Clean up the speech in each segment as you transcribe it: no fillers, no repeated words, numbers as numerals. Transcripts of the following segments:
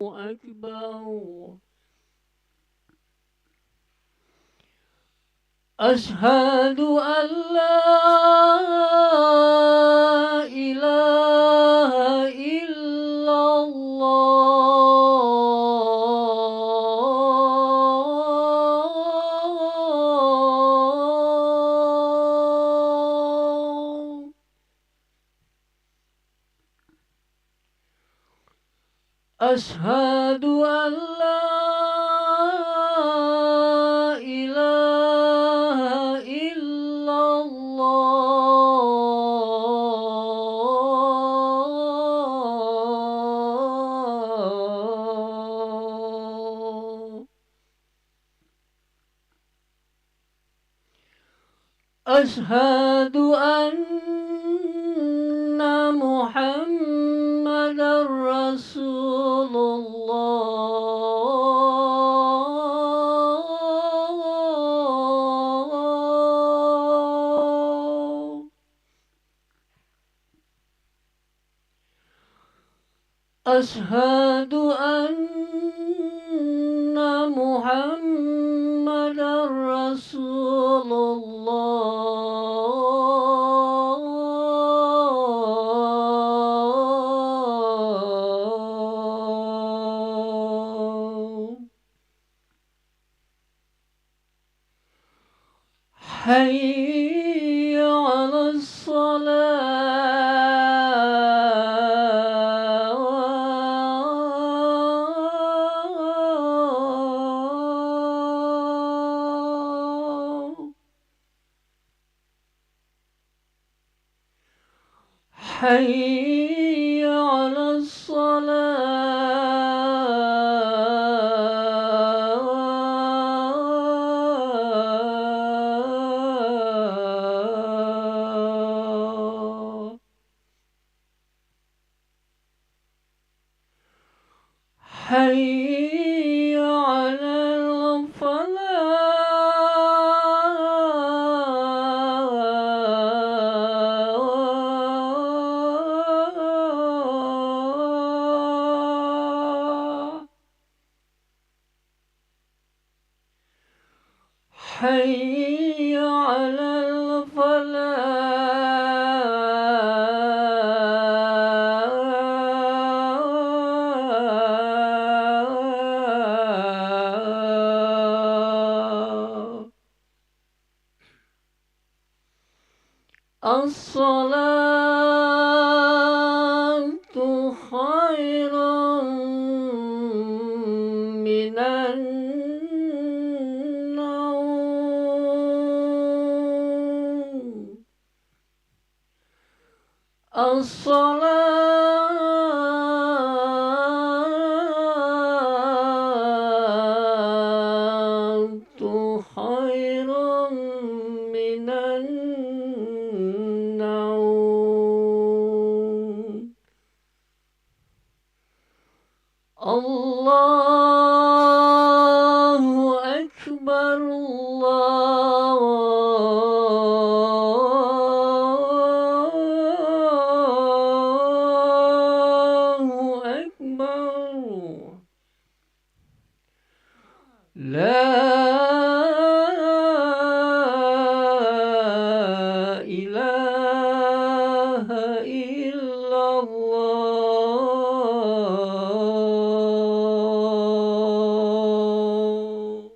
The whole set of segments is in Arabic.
أكبر أشهد أن لا إله إلا الله أشهد أن لا إله إلا الله أشهد أن محمدا رسول الله أشهد أن محمدا رسول الله حي على الصلاة حي على الصلاة حي على الفلاح حي على الفلاح الصلاة خير من النوم الصلاة خير من النوم الله أكبر الله أكبر لا إله إلا الله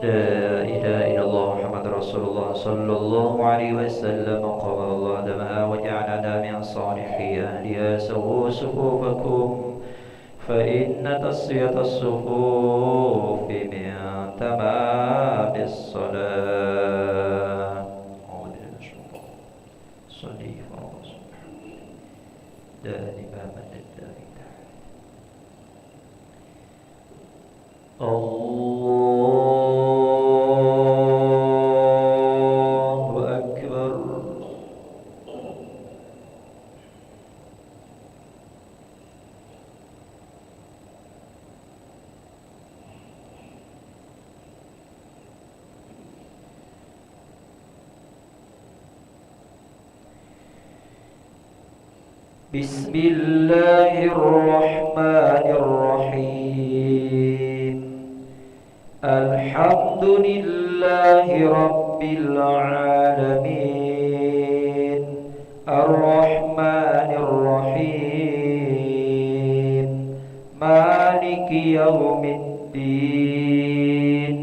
لا إله إلا الله محمد رسول الله صلى الله عليه وسلم قبل الله دمها وجعلنا من صالح أهلها سووا صفوفكم فإن تصفية الصفوف من تمام الصلاة. صلي دائما للدائرة. الله أكبر. بسم الله الرحمن الرحيم. الحمد لله رب العالمين الرحمن الرحيم مالك يوم الدين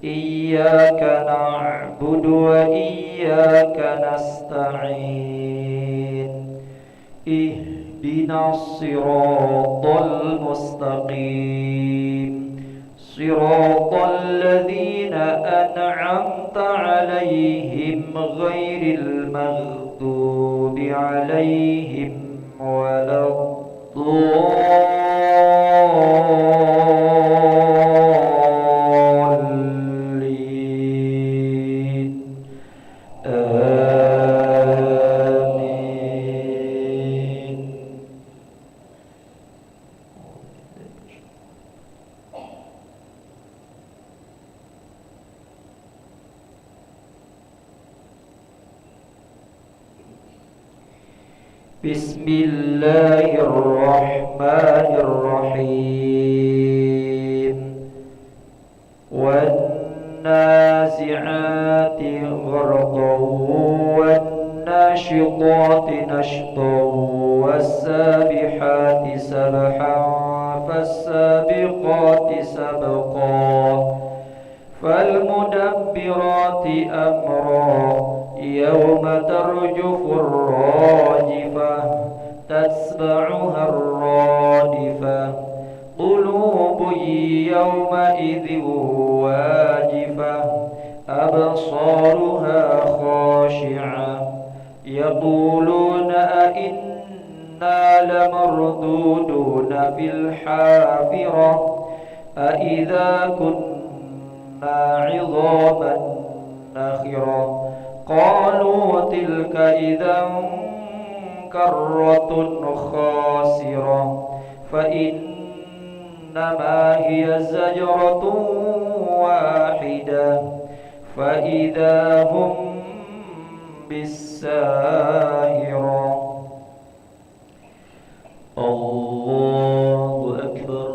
إياك نعبد وإياك نستعين اهدنا الصراط المستقيم صراط الذين أنعمت عليهم غير المغضوب عليهم ولا الضالين آمين. بسم الله الرحمن الرحيم. والنازعات غرقا والناشطات نشطا والسابحات سبحا فالسابقات سبقا فالمدبرات أمرا يوم ترجف الراجفة تتبعها الرادفة قلوب يومئذ واجفة أبصارها خاشعة يقولون أئنا لمردودون في الحافرة أئذا كنا عظاما نخرة قالوا تلك إذا كرة خاسرة فإنما هي زجرة واحدة فإذا هم بالساهرة. الله أكبر.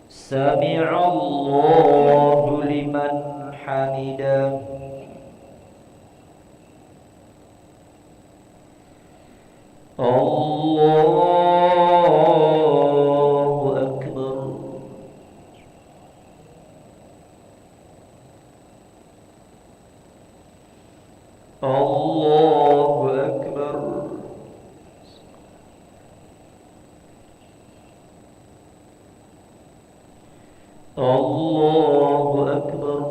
سمع الله لمن حمده. الله أكبر. الله أكبر. الله أكبر.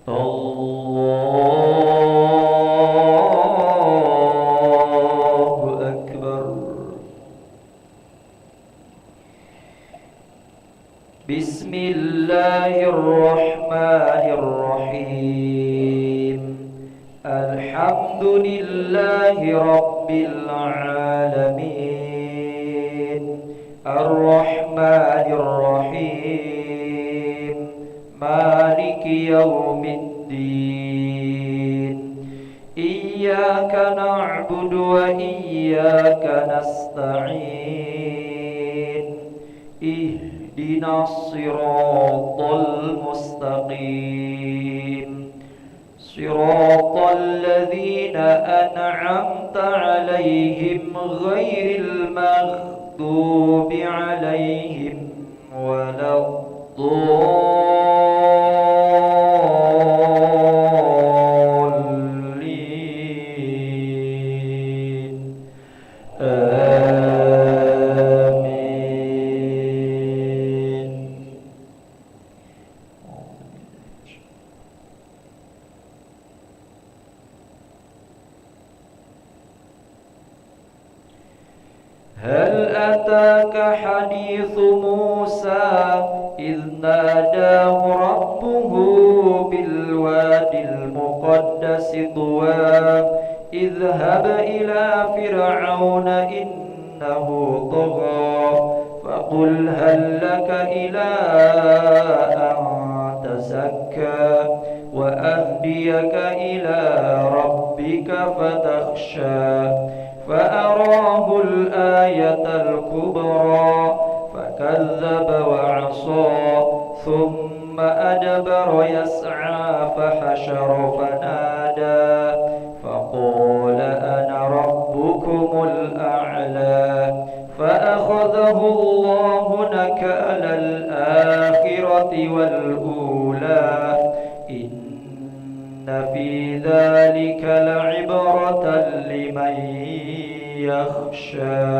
الله أكبر. بسم الله الرحمن الرحيم. الحمد لله رب العالمين الرحمن الرحيم مالك يوم الدين إياك نعبد وإياك نستعين اهدنا الصراط المستقيم صراط الذين أنعمت عليهم غير المغضوب عليهم ولا الضالين آمين. هل أتاك حديث موسى إذ ناداه ربه بالوادي المقدس طوى اذهب إلى فرعون إنه طغى فقل هل لك إلى أن تزكى وأهديك إلى ربك فتخشى فأراه الآية الكبرى فكذب وعصى ثم أدبر يسعى فحشر فنادى فقال أنا ربكم الأعلى فأخذه الله نكال الآخرة والأولى إن في ذلك لعبرة لمن يخشى.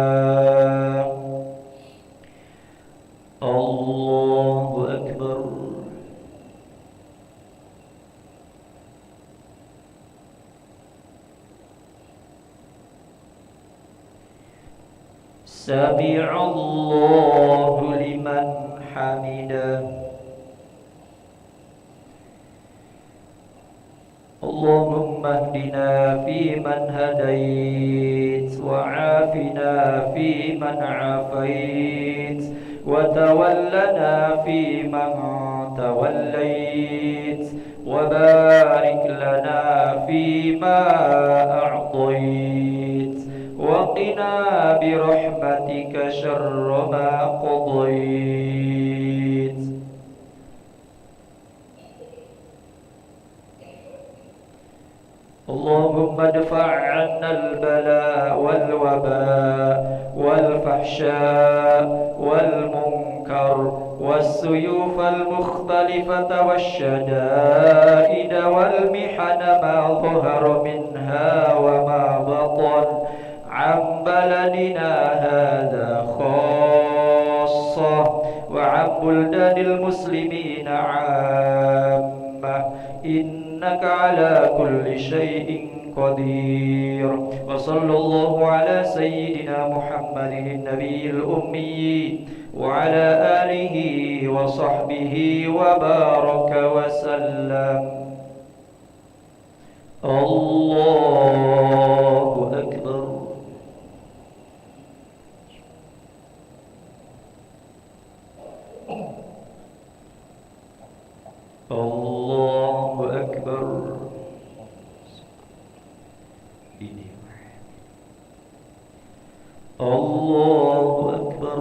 الله أكبر. سمع الله لمن حمده. اللهم اهدنا فيمن هديت وعافنا فيمن عافيت وتولنا فيمن توليت وبارك لنا فيما أعطيت وقنا برحمتك شر ما قضيت. اللهم ادفع عنا البلاء والوباء والفحشاء والمنكر والسيوف المختلفة والشدائد والمحن ما ظهر منها وما بطن عن بلدنا هذا خاصة وعن بلدان المسلمين عامة إنك على كل شيء قدير. وصلى الله على سيدنا محمد النبي الأمي وعلى آله وصحبه وبارك وسلم. الله أكبر. الله أكبر. الله أكبر.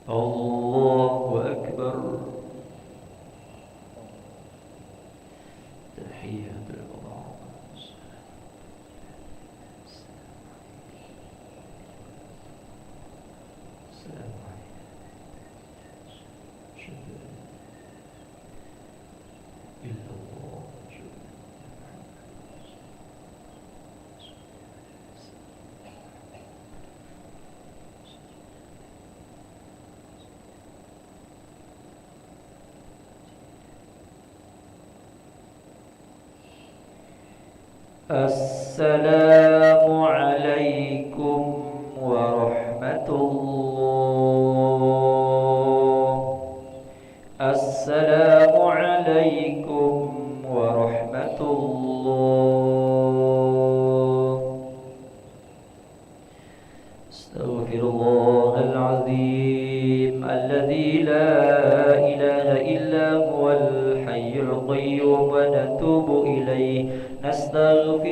الله أكبر. تحية القضاء. السلام عليكم. إلا الله. السلام عليكم ورحمة الله. السلام عليكم ورحمة الله. استغفر الله العظيم الذي لا إله إلا هو الحي القيوم ونتوب إليه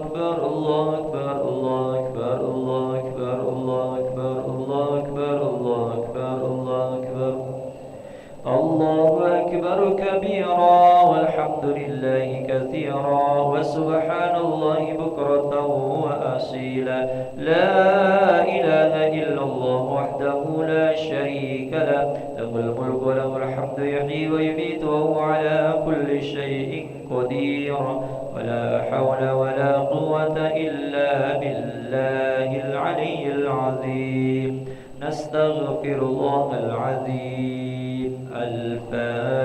أكبر الله أكبر الله أكبر الله أكبر الله أكبر الله أكبر الله أكبر الله أكبر الله أكبر كبيرا والحمد لله كثيرا وسبحان الله بكرة وأصيلا لا إله إلا الله وحده لا شريك له له الملك وله الحمد يحيي ويميت وهو على كل شيء قدير ولا حول ولا قوة إلا بالله العلي العظيم نستغفر الله العظيم الفاتحة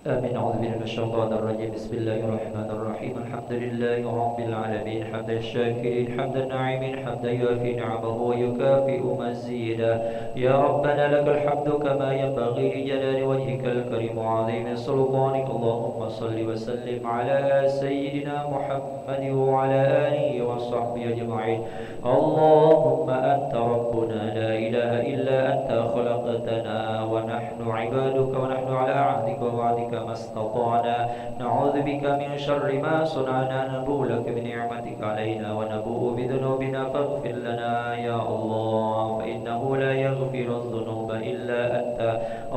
آمين. أعوذ بالله من الشيطان الرجيم. بسم الله الرحمن الرحيم. الحمد لله رب العالمين حمد الشاكرين حمد الناعمين حمدا يوافي نعمه ويكافئ مزيدا. يا ربنا لك الحمد كما ينبغي لجلال وجهك الكريم وعظيم سلطانك. اللهم صل وسلم على سيدنا محمد وعلى آله وصحبه أجمعين. اللهم أنت ربنا لا إله إلا أنت خلقتنا ونحن عبادك ونحن على عهدك ووعدك ما استطعنا. نعوذ بك من شر ما صنعنا. نبوء لك بنعمتك علينا ونبوء بذنوبنا فاغفر لنا يا الله فإنه لا يغفر الذنوب إلا أنت.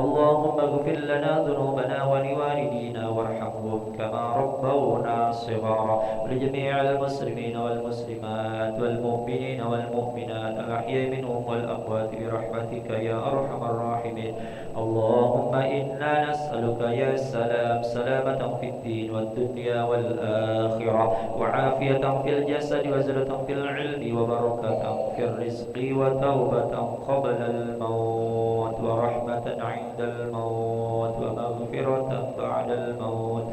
اللهم اغفر لنا ذنوبنا ولوالدينا وارحمهم كما ربونا صغارا. ولجميع المسلمين والمسلمات والمؤمنين والمؤمنات الأحياء منهم والأموات برحمتك يا أرحم الراحمين. اللهم إنا نسألك يا سلام سلامة في الدين والدنيا والآخرة وعافية في الجسد وزلة في العلم وبركة في الرزق وتوبة قبل الموت ورحمة عند الموت ومغفرة بعد الموت.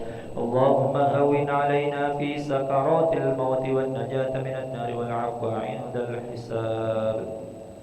اللهم هون علينا في سكرات الموت والنجاة من النار والعفو عند الحساب.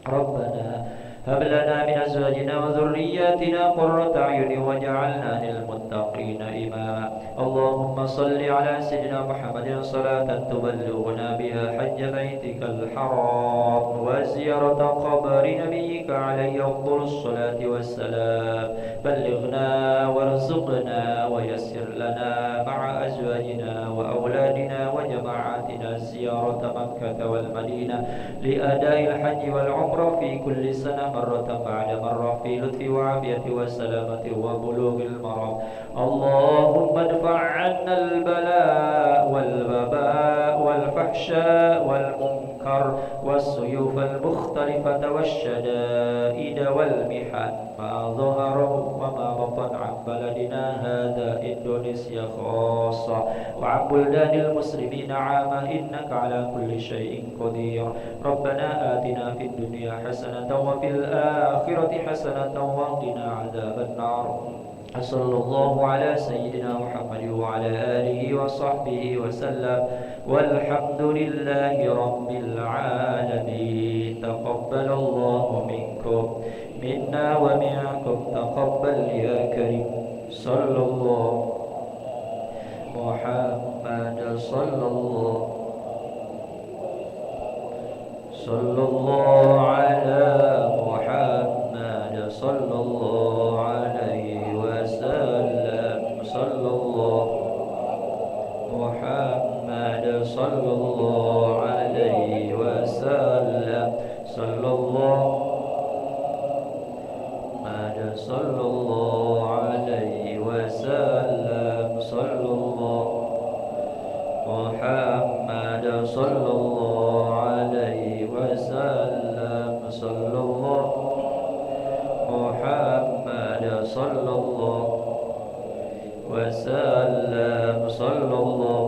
ربنا هب لنا من أزواجنا وذرياتنا قرة أعين واجعلنا للمتقين إماما. اللهم صل على سيدنا محمد صلاة تبلغنا بها حج بيتك الحرام وزيارة قبر نبيك عليه أفضل الصلاة والسلام. بلغنا وارزقنا ويسر لنا مع أزواجنا وأولادنا وجماعاتنا زيارة مكة والمدينة لأداء الحج والعمرة في كل سنة مرة بعد مرة في لطف وعافية وسلامة وبلوغ المرام. اللهم ادفع عنا البلاء والوباء والفحشاء والمنكر والسيوف المختلفة والشدائد والمحن ما ظهر وما بطن عن بلدنا هذا إندونيسيا خاصة وعن بلدان المسلمين عامة إنك على كل شيء قدير. ربنا آتنا في الدنيا حسنة وفي الآخرة حسنة وقنا عذاب النار. صلى الله على سيدنا محمد وعلى آله وصحبه وسلم والحمد لله رب العالمين. تقبل الله منكم منا ومنكم تقبل يا كريم. صلى الله محمد صلى الله على محمد صلى الله عليه وسلم. صلى الله محمد صلى الله عليه وسلم. صلى الله محمد صلى الله عليه وسلم. صلى الله محمد صلى الله عليه وسلم. صلى الله محمد صلى الله وسلم. صلى الله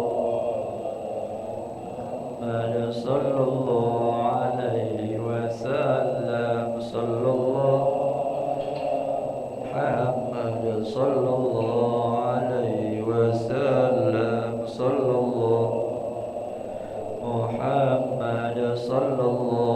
محمد صلى الله عليه وسلم. صلى الله محمد صلى الله عليه وسلم. صلى الله محمد صلى الله